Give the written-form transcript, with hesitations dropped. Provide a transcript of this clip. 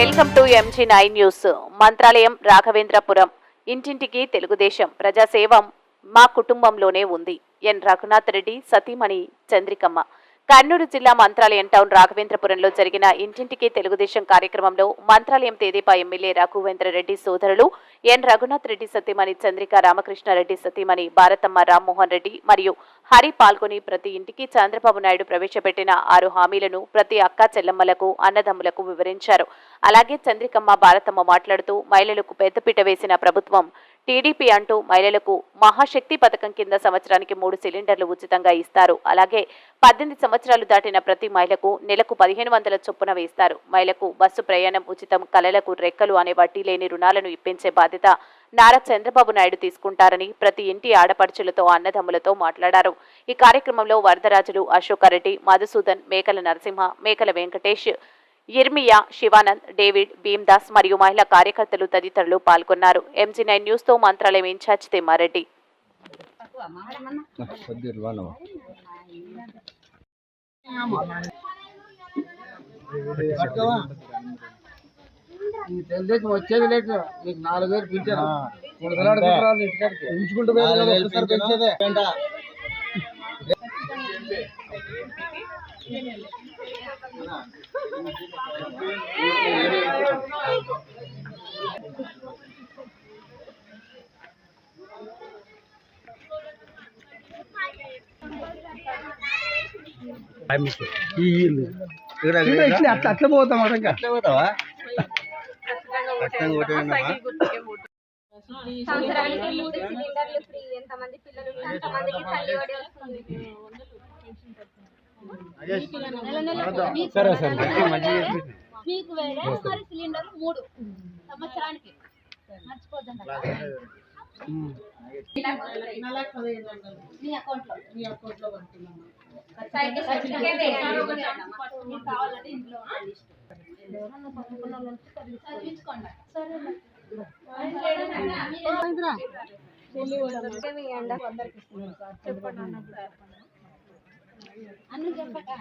Welcome to MG9 news. Mantralayam Raghavendrapuram ఇంటింటికి తెలుగుదేశం ప్రజాసేవం మా కుటుంబంలోనే ఉంది. ఎన్ రఘునాథ్ రెడ్డి సతీమణి చంద్రికమ్మ. కర్నూలు జిల్లా మంత్రాలయం టౌన్ రాఘవేంద్రపురంలో జరిగిన ఇంటింటికి తెలుగుదేశం కార్యక్రమంలో మంత్రాలయం తెదేపా ఎమ్మెల్యే రాఘవేంద్రరెడ్డి సోదరులు ఎన్ రఘునాథ్ రెడ్డి సతీమణి చంద్రిక రామకృష్ణారెడ్డి సతీమణి భారతమ్మ రామ్మోహన్ రెడ్డి మరియు హరి పాల్గొని ప్రతి ఇంటికి చంద్రబాబు నాయుడు ప్రవేశపెట్టిన 6 హామీలను ప్రతి అక్క చెల్లెమ్మలకు అన్నదమ్ములకు వివరించారు. అలాగే చంద్రికమ్మ భారతమ్మ మాట్లాడుతూ మహిళలకు పెద్దపీట వేసిన ప్రభుత్వం టీడీపీ అంటూ మహిళలకు మహాశక్తి పథకం కింద సంవత్సరానికి 3 సిలిండర్లు ఉచితంగా ఇస్తారు. అలాగే 18 సంవత్సరాలు దాటిన ప్రతి మహిళకు నెలకు 1500 చొప్పున వేస్తారు. మహిళకు బస్సు ప్రయాణం ఉచితం, కలలకు రెక్కలు అనే వడ్డీ లేని రుణాలను ఇప్పించే బాధ్యత నారా చంద్రబాబు నాయుడు తీసుకుంటారని ప్రతి ఇంటి ఆడపడుచులతో అన్నదమ్ములతో మాట్లాడారు. ఈ కార్యక్రమంలో వరదరాజులు అశోకారెడ్డి, మధుసూదన్, మేకల నరసింహ, మేకల వెంకటేష్, ఇర్మియా, శివానంద్, డేవిడ్, భీమ్దాస్ మరియు మహిళా కార్యకర్తలు తదితరులు పాల్గొన్నారు. MG9 న్యూస్ తో మంత్రాలయం ఇన్ఛార్జ్ తిమ్మారెడ్డి. తెలుగుదేశం వచ్చేది లేదు. మీకు 4000 పింఛను పెంచుకుంటూ పెంచేదే. అట్లా పోతాం. అట్లా పోతావా? సంవత్సరానికి 3 సిలిండర్లు ఫ్రీ. ఎంతమంది పిల్లలు అంతమందికి తల్లి ఒడి వస్తుంది. మీకు వేరే మరి సిలిండర్ 3 సంవత్సరానికి మర్చిపోద్దండి. మీ అకౌంట్లో కావాలంటే ఇంట్లో చదివించుకోండి. అన్ని చెప్పండి.